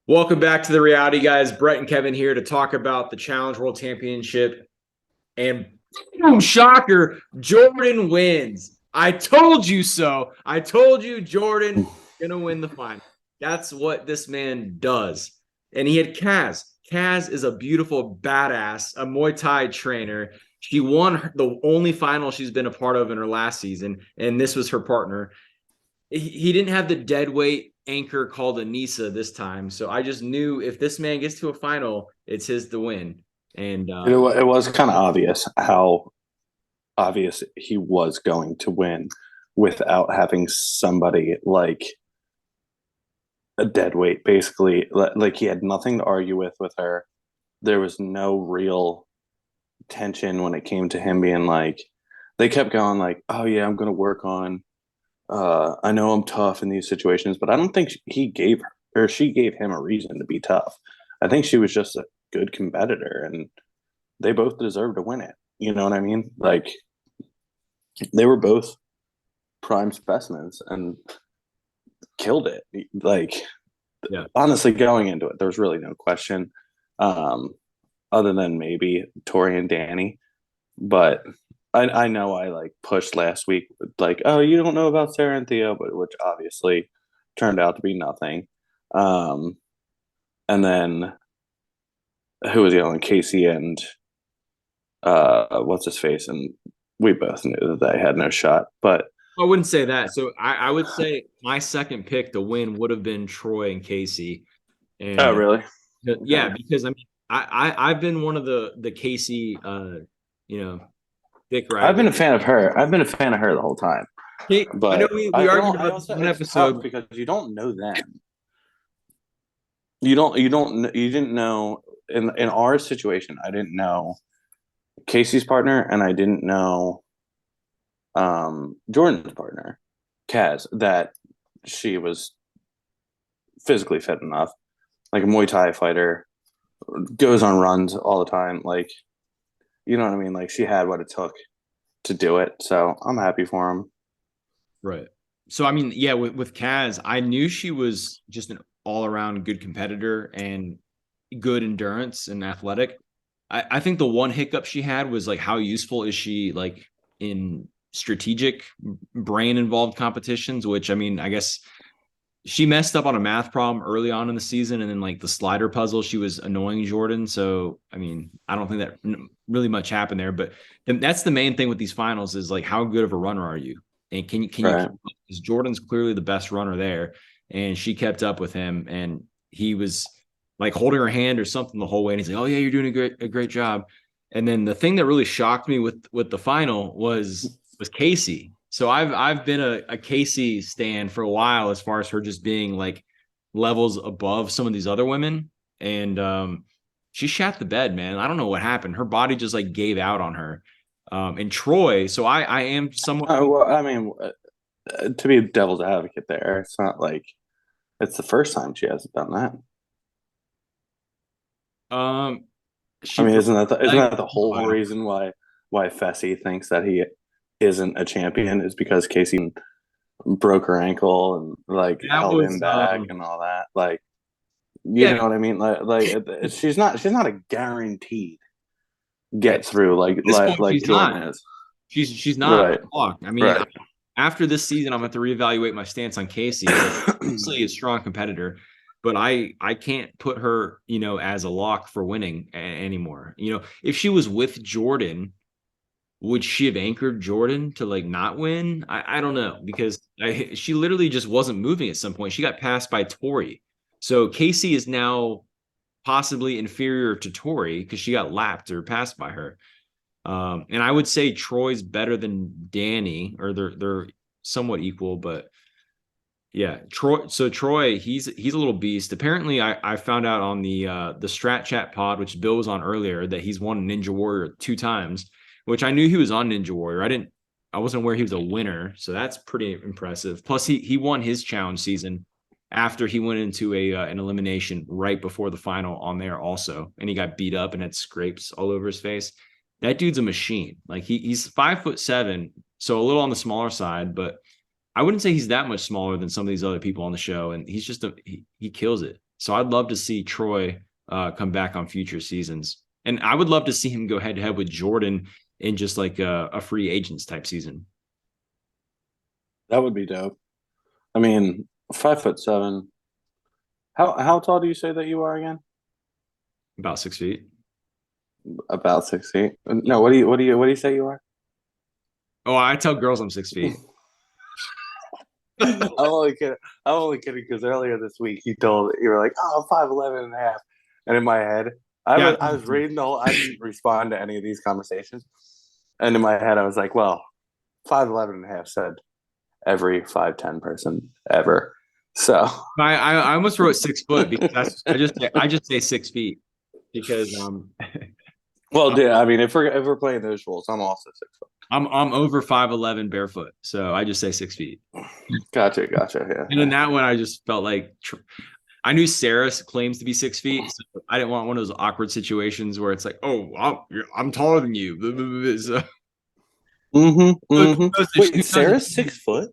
Welcome back to the reality, guys. Brett and Kevin here to talk about the Challenge World Championship. And boom, shocker, Jordan wins. I told you so. I told you Jordan gonna win the final. That's what this man does. And he had Kaz. Kaz is a beautiful badass, a Muay Thai trainer. She won the only final she's been a part of in her last season, and this was her partner. He didn't have the dead weight anchor called Anissa this time. So I just knew if this man gets to a final, it's his to win. And It was kind of obvious how obvious he was going to win without having somebody like a dead weight. Basically, like he had nothing to argue with her. There was no real tension when it came to him being like, they kept going like, oh yeah, I'm going to work on, I know I'm tough in these situations, but I don't think he gave her or she gave him a reason to be tough. I think she was just a good competitor, and they both deserve to win it. You know what I mean? Like, they were both prime specimens and killed it. Like, yeah, honestly, going into it, there was really no question, um, other than maybe Tori and Danny. But I know I like pushed last week, like, oh, you don't know about Sarah and Theo, but which obviously turned out to be nothing. Um, and then who was the other one? Casey and what's his face, and we both knew that they had no shot. But I wouldn't say that. So I would say my second pick to win would have been Troy and Casey. oh, And really? yeah, Okay. because I mean, I've been one of the Casey, you know, dick I've been rider. a fan of her. I've been a fan of her the whole time. I know But we I argued don't. I about this also one it's tough episode. because you don't know them. You didn't know in our situation. I didn't know Casey's partner, and I didn't know Jordan's partner, Kaz, that she was physically fit enough, like a Muay Thai fighter, goes on runs all the time. Like, you know what I mean? Like, she had what it took to do it. So I'm happy for him. Right. So I mean, yeah, with Kaz, I knew she was just an all around good competitor and good endurance and athletic. I think the one hiccup she had was like how useful is she like in strategic brain involved competitions, which I mean, I guess she messed up on a math problem early on in the season, and then like the slider puzzle, she was annoying Jordan. So I mean, I don't think that really much happened there, but that's the main thing with these finals is like how good of a runner are you, and can you keep Right. up? Because Jordan's clearly the best runner there, and she kept up with him, and he was like holding her hand or something the whole way, and he's like, "Oh yeah, you're doing a great job." And then the thing that really shocked me with the final was Casey. So I've been a Casey stan for a while as far as her just being like levels above some of these other women. And she shat the bed, man. I don't know what happened. Her body just like gave out on her. And Troy, so I am somewhat Well, I mean, to be devil's advocate there, it's not like it's the first time she hasn't done that. um I she mean, broke isn't her leg that the a whole while. reason why Fessy thinks that he isn't a champion is because Casey broke her ankle and like That held him was back and all that. Like, you yeah, know what I mean? She's not a guaranteed at get through this point like she's Jordan not. is. She's not Right. a lock. I mean, Right. after this season, I'm going to have to reevaluate my stance on Casey. Like, obviously, a strong competitor, but I can't put her, as a lock for winning anymore. If she was with Jordan, would she have anchored Jordan to like not win? I don't know because she literally just wasn't moving at some point. She got passed by Tori, so Casey is now possibly inferior to Tori because she got lapped or passed by her. And I would say Troy's better than Danny, or they're somewhat equal, but yeah, Troy. So Troy, he's a little beast. Apparently, I found out on the Strat Chat pod, which Bill was on earlier, that he's won Ninja Warrior 2 times, which I knew he was on Ninja Warrior. I wasn't aware he was a winner, so that's pretty impressive. Plus, he won his challenge season after he went into an elimination right before the final on there also, and he got beat up and had scrapes all over his face. That dude's a machine. Like he's 5'7", so a little on the smaller side, but I wouldn't say he's that much smaller than some of these other people on the show, and he's just he kills it. So I'd love to see Troy come back on future seasons. And I would love to see him go head to head with Jordan in just like a free agents type season. That would be dope. I mean, 5'7". How tall do you say that you are again? About 6 feet. About 6 feet. No, what do you say you are? Oh, I tell girls I'm 6 feet. I'm only kidding. I'm only kidding because earlier this week you were like, oh, I'm 5'11 and a half. And in my head, Yeah. I was reading the whole I didn't respond to any of these conversations. And in my head I was like, well, 5'11 and a half said every 5'10" person ever. So I almost wrote 6 foot because I just say 6 feet because well, dude, I mean if we're playing those rules, I'm also 6 foot. I'm over 5'11" barefoot, so I just say 6 feet. Gotcha, And then yeah. that one, I just felt like I knew Sarah claims to be 6 feet, so I didn't want one of those awkward situations where it's like, oh, I'm taller than you. So, Wait, Sarah's 6 foot?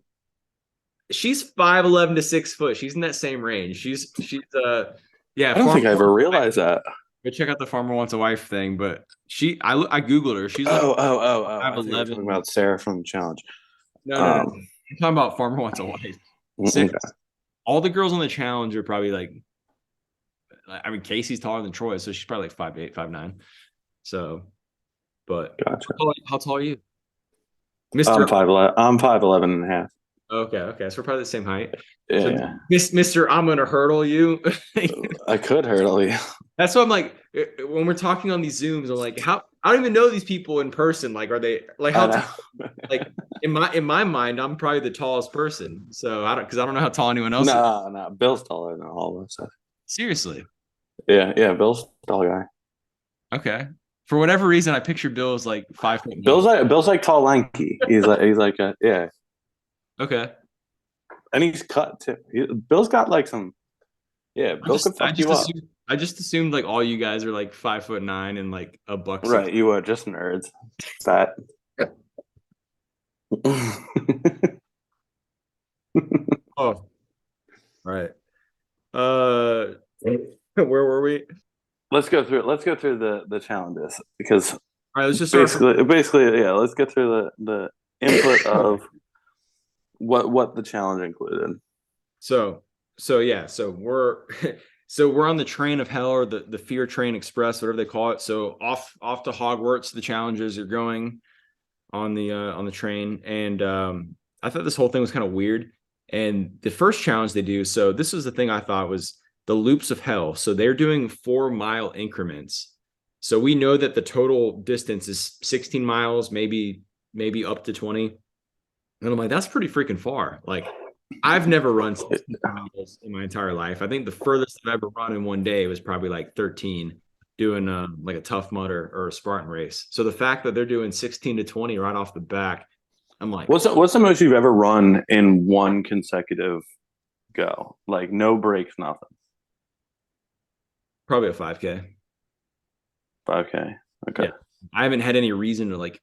she's 5'11" to 6 foot. She's in that same range. She's yeah, I don't farmer think I ever realized that. go check out the farmer wants a wife thing, but I googled her. She's like Oh. five I think you were talking eleven. about Sarah from the challenge. No. Um, I'm talking about farmer wants a wife. Six. okay. All the girls on the challenge are probably like, I mean, Casey's taller than Troy, so she's probably like 5'8", 5'9". So, but Gotcha. how tall are you, I'm Mister? 5'11". I'm 5'11 and a half. Okay, so we're probably the same height. So, Yeah. Mister, I'm gonna hurdle you. I could hurdle you. That's why I'm like, when we're talking on these Zooms, I'm like, how I don't even know these people in person. Like, are they like I how know. like in my mind, I'm probably the tallest person. So I don't know how tall anyone else is. No. Bill's taller than all of us. Seriously. Yeah. Bill's a tall guy. Okay. For whatever reason, I picture Bill as like 5'9". Bill's like tall, lanky. He's like yeah, Okay. and he's cut too. Bill's got like some. Yeah, Bill could fuck you up. I just assumed like all you guys are like 5'9" and like a buck six. Right, you are just nerds. Fat. Oh, right. Uh, where were we? Let's go through the challenges because All right, let's just start from basically yeah. Let's get through the input of what the challenge included. so yeah, so we're on the train of hell or the fear train express, whatever they call it. So off to Hogwarts, the challenges are going on the train, and I thought this whole thing was kind of weird. And the first challenge they do, so this was the thing I thought was the loops of hell. So they're doing 4 mile increments. So we know that the total distance is 16 miles, maybe up to 20. And I'm like, that's pretty freaking far. Like, I've never run 16 miles in my entire life. I think the furthest I've ever run in one day was probably like 13, doing like a Tough Mudder or a Spartan race. So the fact that they're doing 16 to 20 right off the back, I'm like, What's the most you've ever run in one consecutive go? Like no breaks, nothing. probably a 5K. 5K. Okay. Yeah. I haven't had any reason to like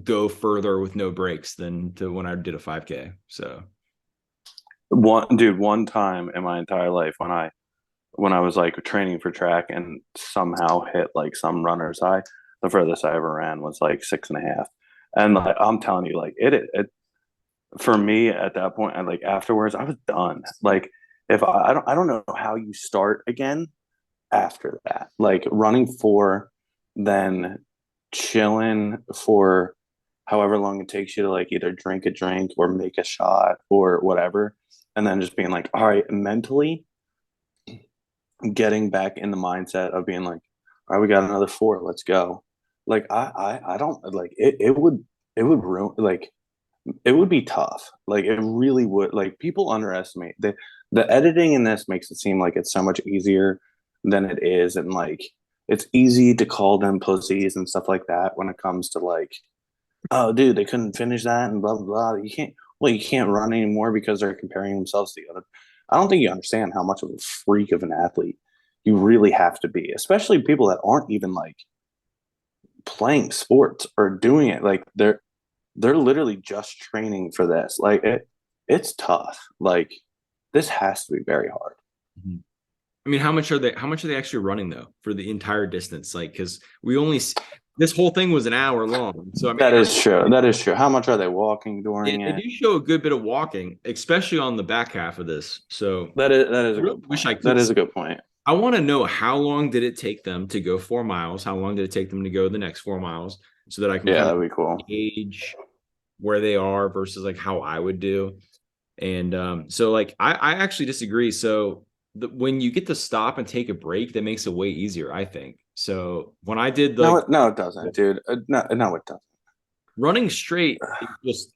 go further with no breaks than to when I did a 5K. So One time in my entire life when I was like training for track and somehow hit like some runner's high, the furthest I ever ran was like 6.5. And like I'm telling you, like it for me at that point, and like afterwards, I was done. Like if I don't know how you start again after that. Like running for, then chilling for however long it takes you to like either drink a drink or make a shot or whatever, and then just being like, all right, mentally getting back in the mindset of being like, all right, we got another 4, let's go. Like I don't like it. It would ruin like it would be tough. Like it really would. Like people underestimate the editing in this makes it seem like it's so much easier than it is, and like it's easy to call them pussies and stuff like that when it comes to like, oh, dude, they couldn't finish that and blah blah blah. You can't. Well, you can't run anymore because they're comparing themselves to the other. I don't think you understand how much of a freak of an athlete you really have to be, especially people that aren't even like playing sports or doing it. Like they're literally just training for this. Like it's tough. Like this has to be very hard. I I mean, how much are they actually running though for the entire distance? Like, because this whole thing was an hour long. So I mean, That is true. That is true. How much are they walking during they it? do show a good bit of walking, especially on the back half of this. So That is I a really good wish I point. That could is see. a good point. I want to know how long did it take them to go 4 miles? How long did it take them to go the next 4 miles so that I can Yeah, kind that'd of be cool. gauge where they are versus like how I would do. And so like I actually disagree. So when you get to stop and take a break, that makes it way easier, I think. So when I did No, like no, it doesn't, dude. No, it doesn't. running straight, it just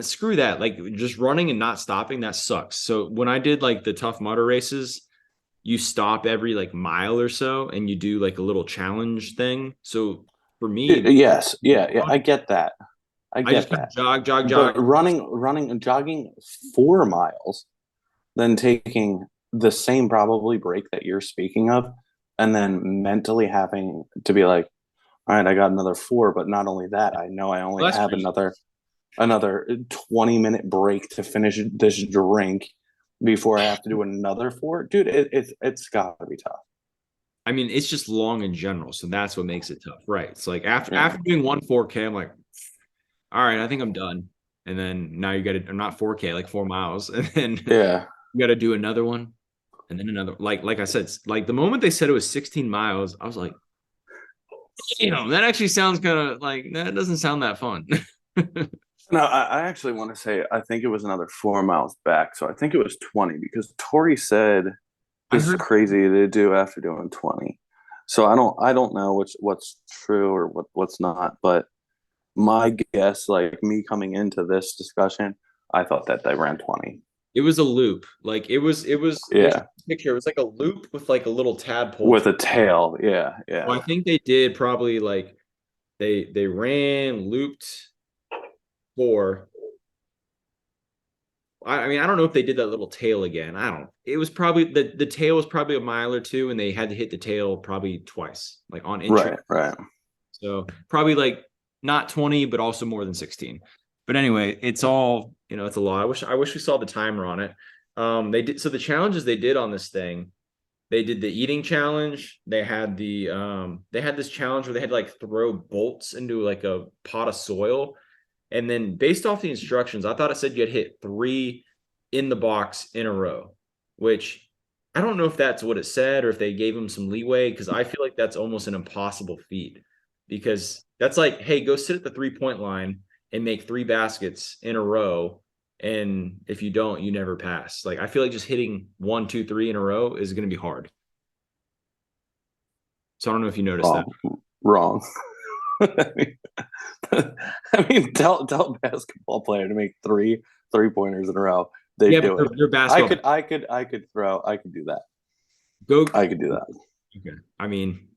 screw that. Like just running and not stopping, that sucks. So when I did like the Tough Mudder races, you stop every like mile or so and you do like a little challenge thing. So for me, Yes, yeah, I get that. I I just get kind of that. jog, jog, But jog. running, and jogging 4 miles, then taking the same probably break that you're speaking of, and then mentally having to be like, all right, I got another four, but not only that, I know I only Well, that's have crazy. another 20-minute break to finish this drink before I have to do another four. Dude, it's gotta be tough. I mean, it's just long in general, so that's what makes it tough, right? It's like after Yeah. after doing one 4K, I'm like, all right, I think I'm done. And then now you got to, not 4K, like 4 miles, and then Yeah. you got to do another one, and then another. Like I said, like the moment they said it was 16 miles, I was like, that actually sounds kind of like that doesn't sound that fun. No, I actually want to say I think it was another 4 miles back. So I think it was 20 because Tori said I this is heard crazy to do after doing 20. So I don't know what's true or what's not, but my guess, like me coming into this discussion, I thought that they ran 20. it was a loop. Like it was there's Yeah. a picture. It was like a loop with like a little tadpole. With a tail. Yeah, So yeah. I think they did probably like they ran looped four. I mean, I don't know if they did that little tail again. I don't. It was probably the tail was probably a mile or two, and they had to hit the tail probably twice, like on entry. Right, right. So probably like not 20, but also more than 16. But anyway, it's all, it's a lot. I wish we saw the timer on it. They did, so the challenges they did on this thing, they did the eating challenge. They had this challenge where they had to like throw bolts into like a pot of soil. And then based off the instructions, I thought it said you had hit three in the box in a row, which I don't know if that's what it said or if they gave him some leeway because I feel like that's almost an impossible feat because that's like, hey, go sit at the 3 point line and make three baskets in a row. And if you don't, you never pass. Like I feel like just hitting 1, 2, 3 in a row is going to be hard. So I don't know if you noticed that. Wrong. Wrong. I mean, tell a basketball player to make three pointers in a row. They Yeah, but do it. they're basketball. I could throw. I could do that. Go. I could do that. Okay. I mean,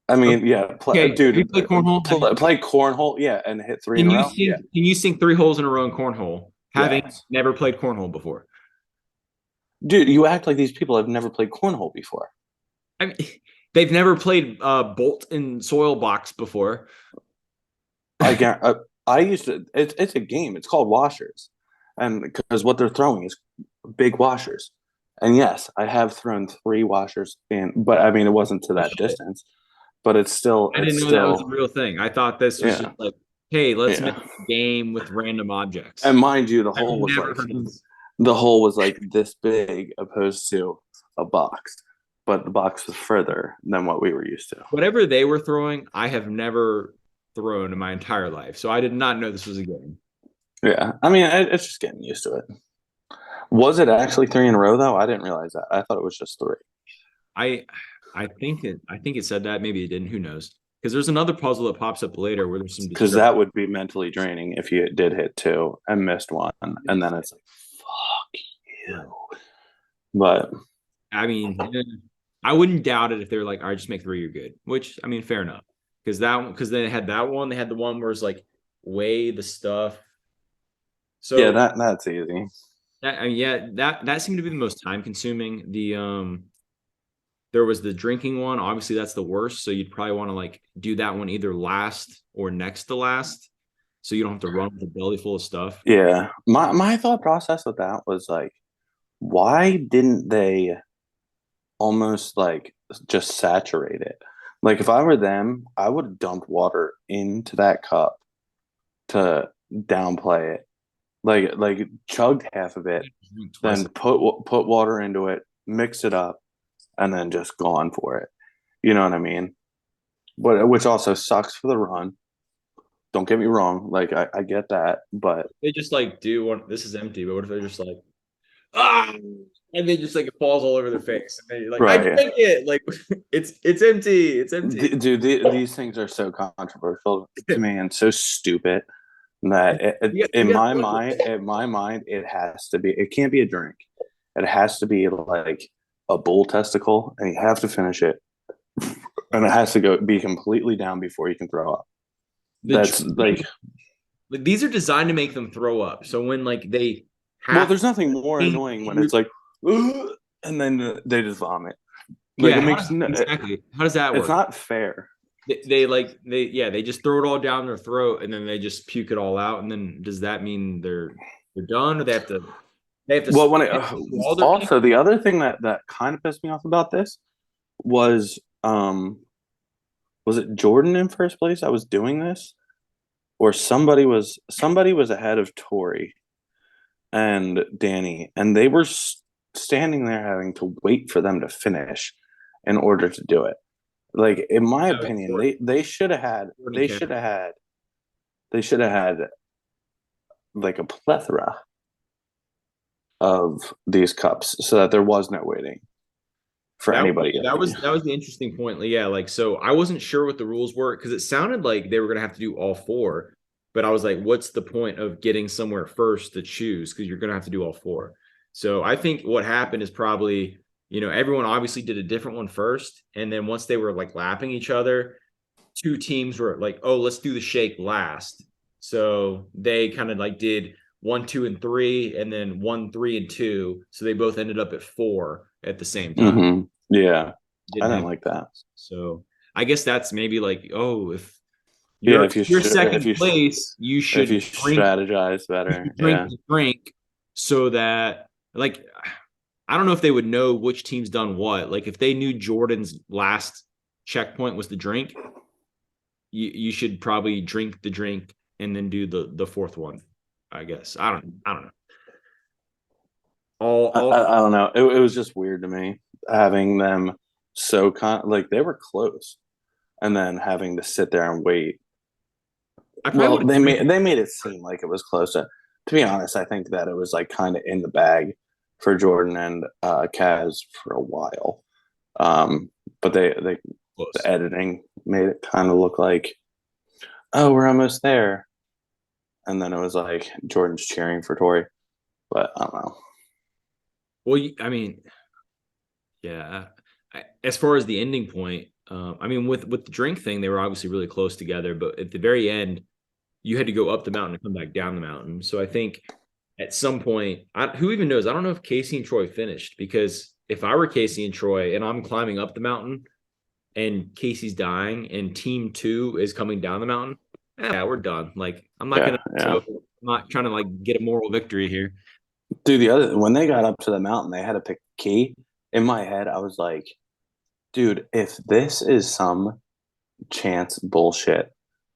I mean, yeah, okay. Have you dude, played cornhole? play cornhole, yeah, and hit three in Can a you row, yeah, sink? Can you sink three holes in a row in cornhole, having yes, never played cornhole before? dude. You act like these people have never played cornhole before. I mean, they've never played bolt and soil box before. I can I used to. It's a game. It's called washers, and because what they're throwing is big washers. And yes, I have thrown three washers in, but I mean it wasn't to that distance. But I it's didn't know that was a still real thing. I thought this was just yeah, like, hey, let's make yeah. a game with random objects. And mind you, I've never heard of this. the hole was like this big opposed to a box, but the box was further than what we were used to. Whatever they were throwing, I have never thrown in my entire life. So I did not know this was a game. Yeah, I mean it's just getting used to it. Was it actually three in a row though? I didn't realize that. I thought it was just three. I I think it said that. Maybe it didn't. Who knows? Because there's another puzzle that pops up later where there's some Because disturbing. that would be mentally draining if you did hit two and missed one, and then it's like, fuck Right. you. But I mean, I wouldn't doubt it if they're like, all right, just make three, you're good. Which I mean, fair enough. Because they had that one, they had the one where it's like weigh the stuff. yeah, So that's easy. I mean, yeah, that seemed to be the most time consuming. There was the drinking one. Obviously, that's the worst. So you'd probably want to like do that one either last or next to last, so you don't have to run with a belly full of stuff. Yeah, my thought process with that was like, why didn't they? almost like just saturate it. Like if I were them, I would have dumped water into that cup to downplay it. Like chugged half of it, Drink twice. then put water into it, mix it up, and then just go on for it. You know what I mean? But which also sucks for the run. Don't get me wrong. Like I get that, but They just like do one. This is empty, but what if they're just like ah, and they just like it falls all over their face, and they like I right. drank it. Like it's empty. It's empty. Dude, these things are so controversial to me and so stupid that in my mind, it has to be. It can't be a drink. It has to be like a bull testicle, and you have to finish it, and it has to go be completely down before you can throw up. The That's like, like these are designed to make them throw up. So when like they well, have there's nothing more annoying when it's like, "Ugh," and then they just vomit. Like yeah, it makes no, exactly. How does that it's work? not fair. They like they just throw it all down their throat and then they just puke it all out. And then does that mean they're done or they have to Well, all their puke? also the other thing that kind of pissed me off about this was was it Jordan in first place? I was doing this, or somebody was ahead of Tori and Danny, and they were standing there having to wait for them to finish in order to do it. Like in my Yeah, opinion, they should have had Jordan can. they should have had like a plethora of these cups so that there was no waiting for That anybody. that was the interesting point. Like, yeah, like so I wasn't sure what the rules were because it sounded like they were gonna have to do all four, but I was like, what's the point of getting somewhere first to choose? Because you're gonna have to do all four. So I think what happened is probably, everyone obviously did a different one first, and then once they were like lapping each other, two teams were like, oh, let's do the shake last. So they kind of like did one, two, and three, and then one, three, and two. So they both ended up at four at the same time. Mm-hmm. Yeah, I Didn't didn't have like that. so I guess that's maybe like, oh, if Yeah, you're second place, you if you should strategize better, drink yeah. the drink so that like I don't know if they would know which team's done what. Like if they knew Jordan's last checkpoint was the drink, you should probably drink the drink and then do the fourth one. I guess I don't know. All I don't know. It was just weird to me having them like they were close, and then having to sit there and wait. I probably Well, would have. they made it seem like it was close. To be honest, I think that it was like kind of in the bag for Jordan and Kaz for a while. But the Close. editing made it kind of look like, oh, we're almost there, and then it was like Jordan's cheering for Tori. But I don't know. Well, I mean, yeah. As far as the ending point, I mean, with the drink thing, they were obviously really close together, but at the very end, you had to go up the mountain and come back down the mountain. So I think at some point, who even knows? I don't know if Casey and Troy finished because if I were Casey and Troy and I'm climbing up the mountain and Casey's dying and team two is coming down the mountain, yeah, we're done. Like I'm not Yeah, gonna, yeah. so I'm not trying to like get a moral victory here. Dude, when they got up to the mountain, they had to pick a key. In my head, I was like, dude, if this is some chance bullshit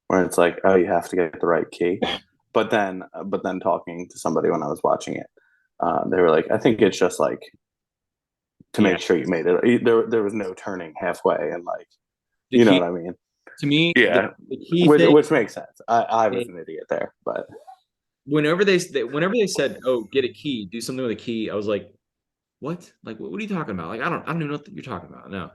where it's like, oh, you have to get the right key. But then talking to somebody when I was watching it, they were like, I think it's just like to Yeah. make sure you made it. There was no turning halfway, and like, The you know key what I mean? to me, Yeah, the key thing, which makes sense. I was an idiot there, but whenever they said, "Oh, get a key, do something with a key," I was like, "What? Like, what are you talking about? Like, I don't even know what you're talking about." No,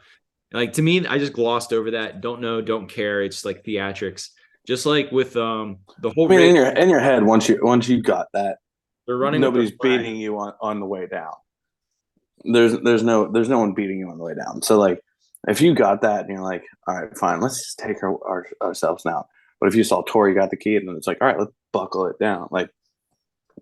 like to me, I just glossed over that. Don't know, don't care. It's like theatrics. Just like with the whole I mean, race, in your head, once you got that, they're running with their nobody's flag. beating you on the way down. There's no one beating you on the way down. So like if you got that and you're like, all right, fine, let's just take ourselves now. But if you saw Tori got the key and then it's like, all right, let's buckle it down. Like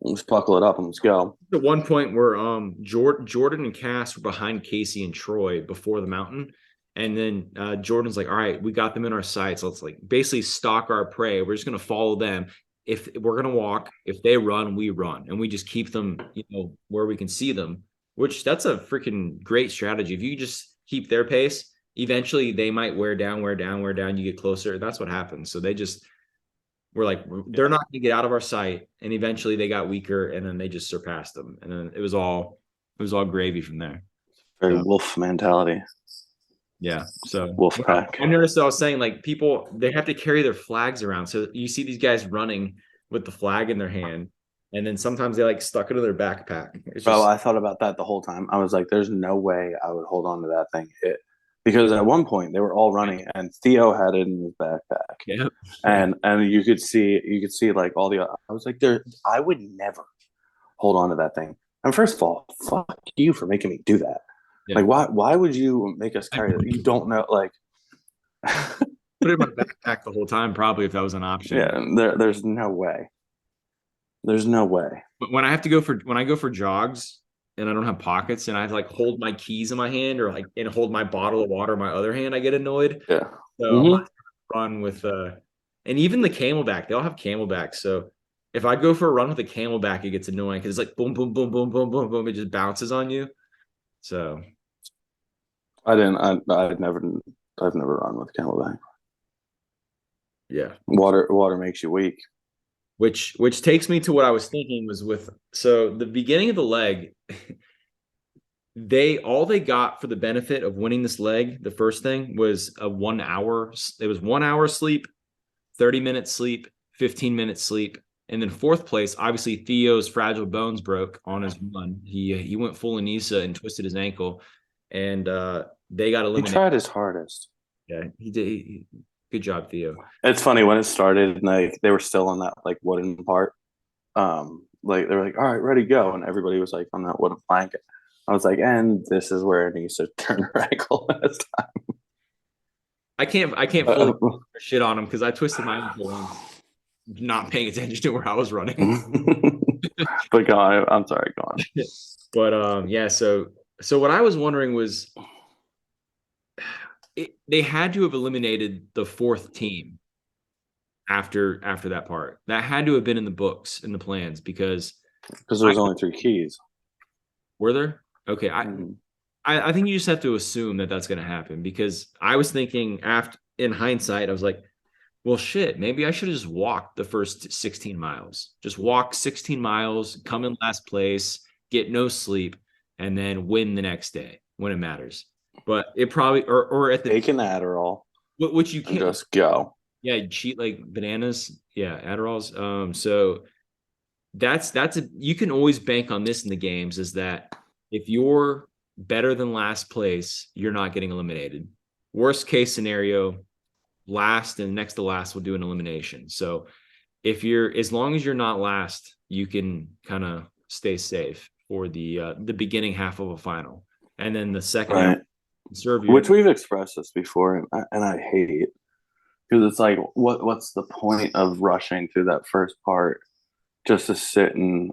let's buckle it up and let's go. At one point where Jordan and Cass were behind Casey and Troy before the mountain. And then Jordan's like, all right, we got them in our sights. Let's like basically stalk our prey. We're just gonna follow them. If we're gonna walk, if they run, we run, and we just keep them, where we can see them. which that's a freaking great strategy. If you just keep their pace, eventually they might wear down, wear down, wear down. You get closer. That's what happens. So they just were like, they're not going to get out of our sight. And eventually they got weaker, and then they just surpassed them. And then it was all gravy from there. Very So wolf mentality, yeah. So wolf pack. I noticed, I was saying, like, people, they have to carry their flags around. So you see these guys running with the flag in their hand, and then sometimes they like stuck it in their backpack. It's Bro, just I thought about that the whole time. I was like, there's no way I would hold on to that thing. Because at one point they were all running and Theo had it in his backpack. yeah. And you could see like all the I was like, there I would never hold on to that thing. And first of all, fuck you for making me do that. Yeah. Like why would you make us I carry that? put You don't know like it in my backpack the whole time, probably, if that was an option. yeah, there's no way. There's no way. But when I go for jogs and I don't have pockets and I have to like hold my keys in my hand, or like and hold my bottle of water in my other hand, I get annoyed. Yeah. So I'm Mm-hmm. not run with and even the camelback, they all have camelbacks. So if I go for a run with a camelback, it gets annoying because it's like boom, boom, boom, boom, boom, boom, boom. It just bounces on you. So I didn't I've never run with camelback. yeah. Water makes you weak. Which takes me to what I was thinking was with, so the beginning of the leg, they got for the benefit of winning this leg, the first thing was a 1 hour, it was 1 hour sleep, 30 minutes sleep, 15 minutes sleep. And then fourth place, obviously Theo's fragile bones broke on his run. He went full Anissa and twisted his ankle, and they got He eliminated. tried his hardest. Yeah, he did. Good job, Theo. It's funny when it started, and like they were still on that like wooden part. Like they were like, "All right, ready, go," and everybody was like on that wooden plank. I was like, "And this is where it needs to turn her ankle this I can't fully time." shit on him because I twisted my ankle once, not paying attention to where I was running. But go on. I'm sorry. Go on. But yeah, so what I was wondering was, they had to have eliminated the fourth team after that part. That had to have been in the books, in the plans, because Because there was only three keys. were there? Okay, Mhm. I think you just have to assume that that's going to happen, because I was thinking, after, in hindsight, I was like, well, shit, maybe I should have just walked the first 16 miles. Just walk 16 miles, come in last place, get no sleep, and then win the next day when it matters. But it probably, or at the, Take an Adderall which you and can't, just go. yeah, you cheat like bananas. Yeah, Adderalls. So that's you can always bank on this in the games, is that if you're better than last place, you're not getting eliminated. Worst case scenario, last and next to last will do an elimination. So if you're, as long as you're not last, you can kind of stay safe for the beginning half of a final, and then the second half, Right. serve your. Which we've expressed this before, and I hate it because it's like, what's the point of rushing through that first part just to sit in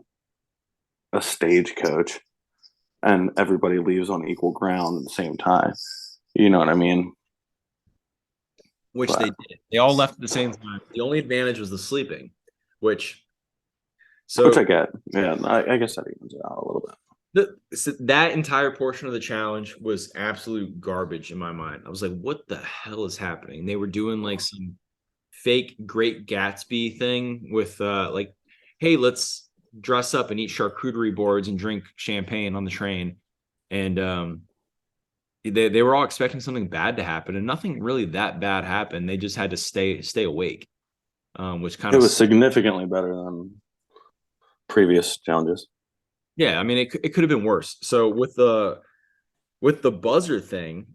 a stagecoach and everybody leaves on equal ground at the same time? You know what I mean? Which they But did. They all left at the same time. The only advantage was the sleeping, which, which so I get. Yeah, I guess that evens it out a little bit. so that entire portion of the challenge was absolute garbage in my mind. I was like, what the hell is happening? They were doing like some fake Great Gatsby thing with like, hey, let's dress up and eat charcuterie boards and drink champagne on the train. And they were all expecting something bad to happen, and nothing really that bad happened. They just had to stay awake, which kind It of, was significantly better than previous challenges. yeah. I mean, it could have been worse. So with the buzzer thing,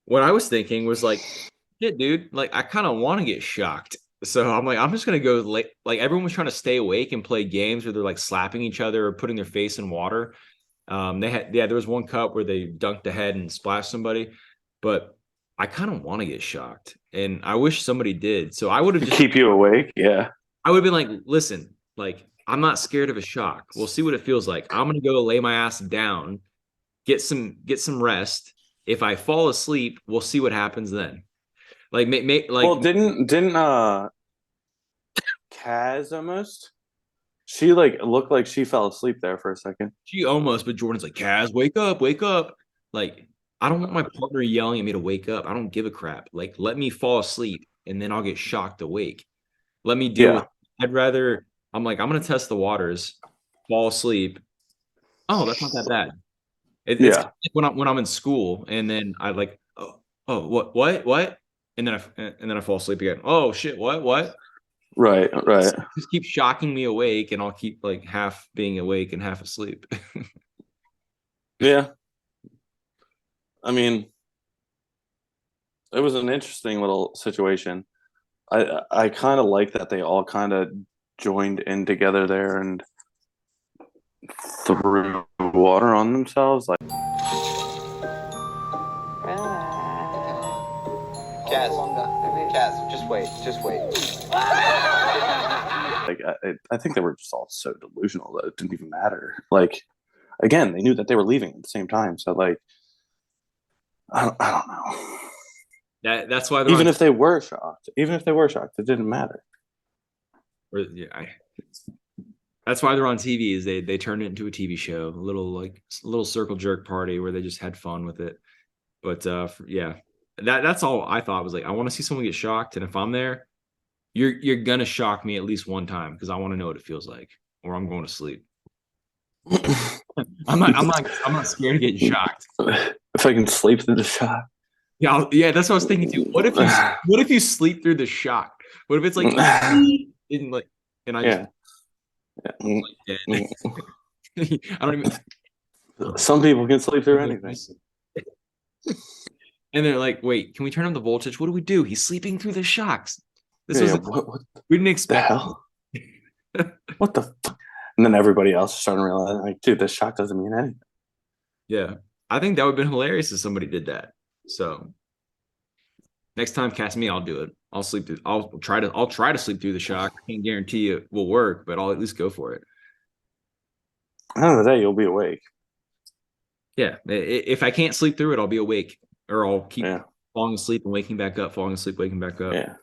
what I was thinking was like, shit, dude, like I kind of want to get shocked. So I'm like, I'm just gonna go like everyone was trying to stay awake and play games where they're like slapping each other or putting their face in water. They had, yeah, there was one cup where they dunked ahead and splashed somebody, but I kind of want to get shocked, and I wish somebody did. So I would have To just, keep you awake, yeah. I would have been like, listen, like I'm not scared of a shock. We'll see what it feels like. I'm gonna go lay my ass down, get some rest. If I fall asleep, we'll see what happens then. Like Well, like didn't Kaz almost She like looked like she fell asleep there for a second. She almost, but Jordan's like, Kaz, wake up, wake up. Like, I don't want my partner yelling at me to wake up. I don't give a crap. Like, let me fall asleep and then I'll get shocked awake. Let me deal with Yeah, it. I'd rather, I'm like, I'm gonna test the waters, fall asleep. Oh, that's not that bad. It's yeah, kind of like when I'm in school and then I like, what? And then I fall asleep again. Oh shit, what? right, right. Just keep shocking me awake and I'll keep like half being awake and half asleep. Yeah, I mean, it was an interesting little situation. I kind of like that they all kind of joined in together there and threw water on themselves. Like, Kaz, just wait. I think they were just all so delusional that it didn't even matter. Like, again, they knew that they were leaving at the same time. So, like, I don't know. That's why they're on. Even if they were shocked, it didn't matter. Yeah, that's why they're on TV. Is they turned it into a TV show, a little circle jerk party where they just had fun with it. But yeah, that's all I thought was like I want to see someone get shocked, and if I'm there, you're gonna shock me at least one time because I want to know what it feels like, or I'm going to sleep. I'm not scared of getting shocked. If I can sleep through the shock. Yeah, yeah, that's what I was thinking too. What if you sleep through the shock? What if it's like in like and I just Yeah. like dead. I don't even. Some people can sleep through anything. And they're like, "Wait, can we turn on the voltage? What do we do? He's sleeping through the shocks. This Yeah, was what we didn't the expect." hell? What the fuck? And then everybody else is starting to realize, like, dude, this shock doesn't mean anything. Yeah, I think that would have been hilarious if somebody did that. So next time, cast me. I'll do it. I'll sleep through. I'll try to sleep through the shock. I can't guarantee it will work, but I'll at least go for it. At the end of the day, you'll be awake. Yeah, if I can't sleep through it, I'll be awake, or I'll keep Yeah, falling asleep and waking back up, falling asleep, waking back up. yeah.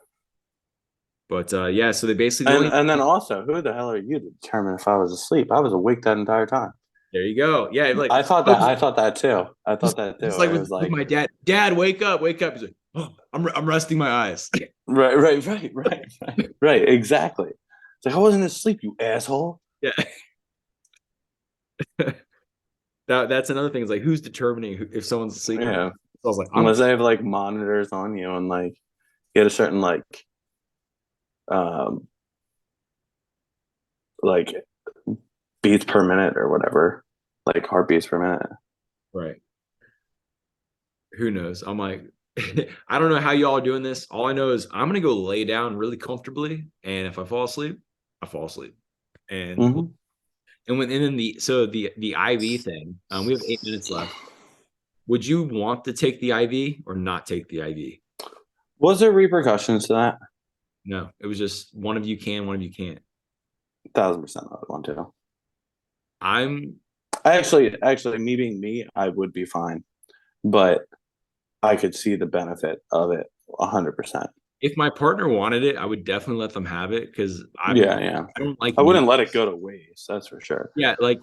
But yeah, so they basically And then also, who the hell are you to determine if I was asleep? I was awake that entire time. there you go. Yeah, like I thought that too. I thought that too. just like I was with like, my dad. Dad, wake up, wake up. He's like, oh, I'm resting my eyes. right, exactly. It's like I wasn't asleep, you asshole. Yeah, that's another thing. Is like who's determining if someone's asleep or not. Yeah. So I was like, I'm Unless they have like monitors on you and like get a certain um like beats per minute or whatever, like heartbeats per minute. right. Who knows? I'm like, I don't know how y'all are doing this. All I know is I'm gonna go lay down really comfortably, and if I fall asleep, I fall asleep. And Mm-hmm. and then the IV thing, we have 8 minutes left. Would you want to take the IV or not take the IV? Was there repercussions to that? No, it was just one of you can, one of you can't. 1,000% I would want to. I'm Actually, me being me, I would be fine, but I could see the benefit of it 100%. if my partner wanted it, I would definitely let them have it because Yeah, yeah. I don't like I wouldn't needles. let it go to waste. That's for sure. Yeah, like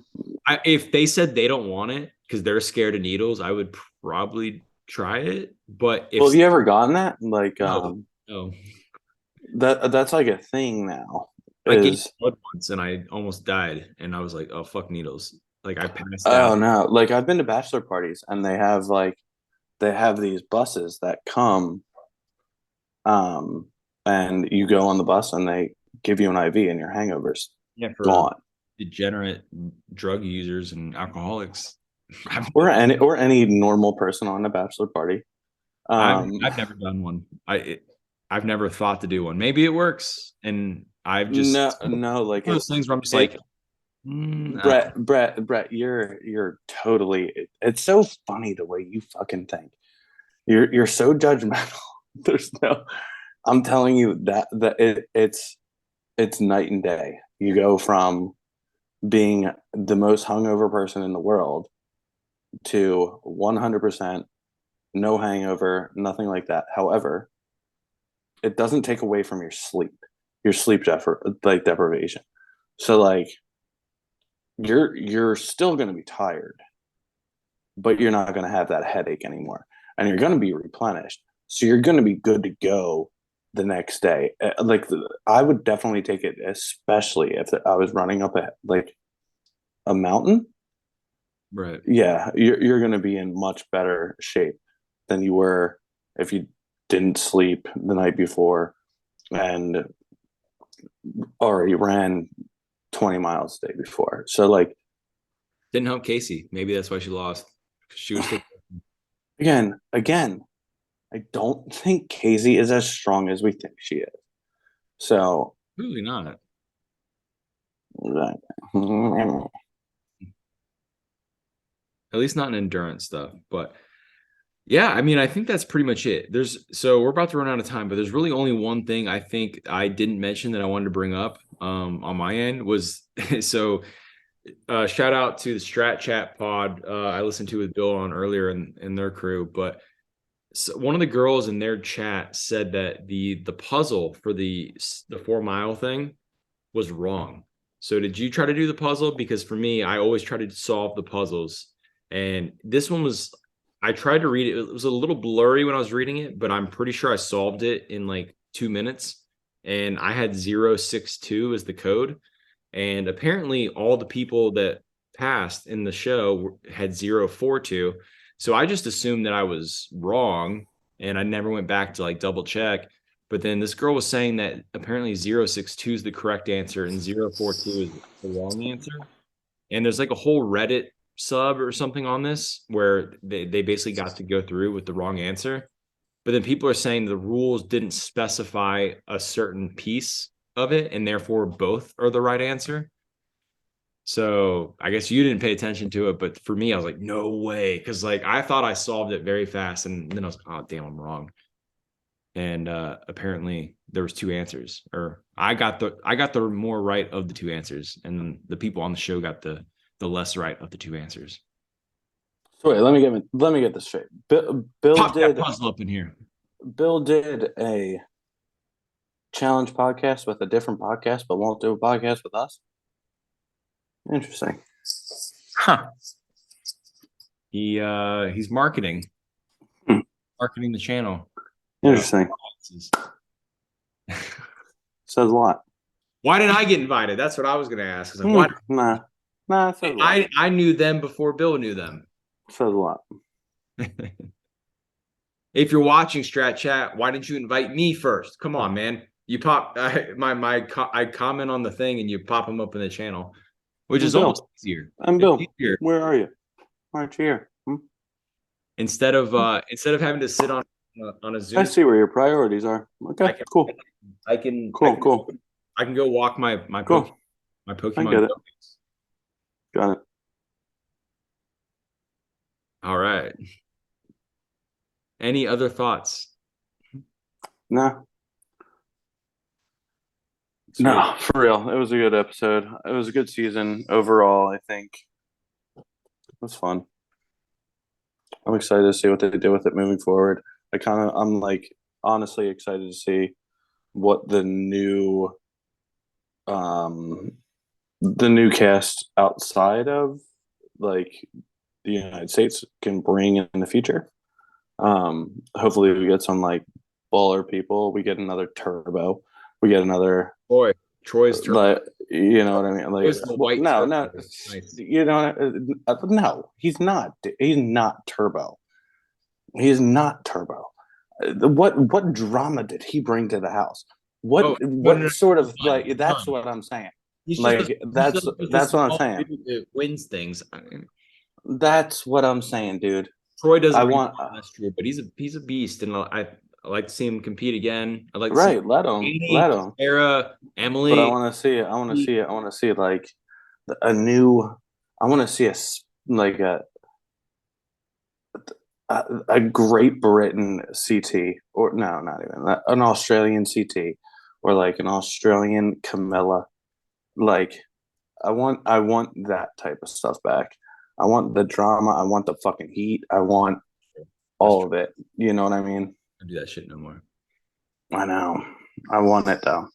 if they said they don't want it because they're scared of needles, I would probably try it. But Well, if have you ever gotten that? Like, no, no, that's like a thing now. I gave Is blood once and I almost died, and I was like, oh fuck needles. Like I passed oh out. no, like I've been to bachelor parties and they have these buses that come, um, and you go on the bus and they give you an IV and your hangovers Yeah, for gone. degenerate drug users and alcoholics. Or any normal person on a bachelor party. I've never done one. I've never thought to do one. Maybe it works, and I've No, just no, like those things where I'm just like, it Brett, you're totally. It's so funny the way you fucking think. You're so judgmental. There's no. I'm telling you it's night and day. You go from being the most hungover person in the world to 100% no hangover, nothing like that. However, it doesn't take away from your sleep deprivation. So like you're still going to be tired, but you're not going to have that headache anymore, and you're going to be replenished. So you're going to be good to go the next day. I would definitely take it, especially if I was running up a mountain. Right. Yeah, you're going to be in much better shape than you were if you didn't sleep the night before and already ran 20 miles the day before. So like Didn't help Casey. Maybe that's why she lost. She was still again, I don't think Casey is as strong as we think she is. So really not. At least not in endurance stuff. But yeah, I mean, I think that's pretty much it. So we're about to run out of time, but there's really only one thing I think I didn't mention that I wanted to bring up on my end was so shout out to the Strat Chat pod I listened to with Bill on earlier in their crew, but so one of the girls in their chat said that the puzzle for the 4 mile thing was wrong. So did you try to do the puzzle? Because for me, I always try to solve the puzzles. And this one was, I tried to read it. It was a little blurry when I was reading it, but I'm pretty sure I solved it in like 2 minutes. And I had 062 as the code. And apparently all the people that passed in the show had 042. So I just assumed that I was wrong and I never went back to like double check. But then this girl was saying that apparently 062 is the correct answer and 042 is the wrong answer. And there's like a whole Reddit sub or something on this where they basically got to go through with the wrong answer. But then people are saying the rules didn't specify a certain piece of it, and therefore both are the right answer. So I guess you didn't pay attention to it, but for me, I was like, no way. Cause like I thought I solved it very fast, and then I was like, oh damn, I'm wrong. And apparently there was two answers, or I got the more right of the two answers, and then the people on the show got the less right of the two answers. So wait, let me get this straight. Bill Pop that did puzzle up in here. Bill did a challenge podcast with a different podcast, but won't do a podcast with us. Interesting. Huh. He's marketing. Hmm. Marketing the channel. Interesting. Says a lot. Why did I get invited? That's what I was gonna ask. Like, nah. Says a lot. I knew them before Bill knew them. Says a lot. If you're watching Strat Chat, why didn't you invite me first? Come on, man. You pop I comment on the thing and you pop them up in the channel, which is almost easier. I'm Bill. Where are you? Why aren't you here? Instead of having to sit on a Zoom. I see where your priorities are. Okay, cool. I can cool. I can go walk my cool. my Pokemon. I get it. Got it. All right. Any other thoughts? No. No, for real. It was a good episode. It was a good season overall, I think. It was fun. I'm excited to see what they do with it moving forward. I'm like honestly excited to see what the new cast outside of like the United States can bring in the future. Hopefully we get some like baller people. We get another Turbo. We get another Troy's Turbo. Like, you know what I mean? Like, no, nice. You know, no, he's not. He's not Turbo. He's not Turbo. What drama did he bring to the house? What sort of like? That's what I'm saying. Like that's what I'm saying. It wins things. That's what I'm saying, dude. Troy doesn't. That's true, but he's a beast, and I like to see him compete again. I like to see let him. Sarah, Emily. But I want to see like a new. I want to see a Great Britain CT, or no, not even that, an Australian CT, or like an Australian Camilla. Like, I want that type of stuff back. I want the drama. I want the fucking heat. I want all of it. You know what I mean? I do that shit no more. I know. I want it though.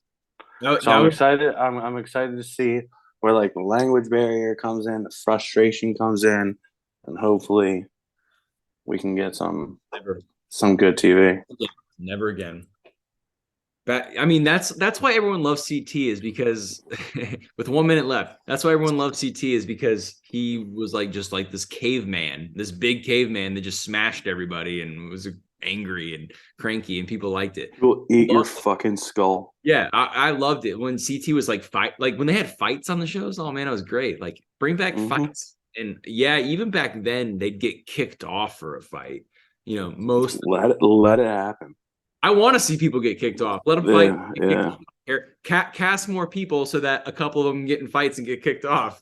So I'm excited. I'm excited to see where like the language barrier comes in, the frustration comes in, and hopefully we can get some good TV. Never again. But I mean, that's why everyone loves CT is because with 1 minute left, that's why everyone loves CT is because he was like just like this caveman, this big caveman that just smashed everybody and was angry and cranky, and people liked it. You'll eat your fucking skull. Yeah, I loved it when CT was like like when they had fights on the shows. Oh man, it was great. Like bring back fights, and yeah, even back then they'd get kicked off for a fight. You know, let it happen. I want to see people get kicked off. Let them fight. Yeah. Cast more people so that a couple of them get in fights and get kicked off.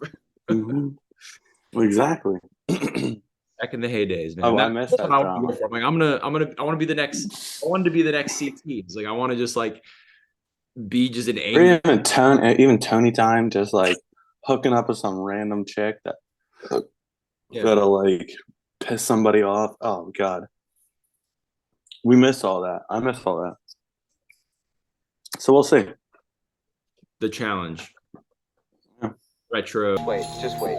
Exactly. Back in the heydays, man. Oh, I missed that drama. Like I want to be the next. I wanted to be the next CT. It's like I want to just like be just an angry. Or even Tony time, just like hooking up with some random chick that'll like piss somebody off. Oh God. We missed all that. I missed all that. So we'll see. The challenge. Yeah. Retro. Just wait.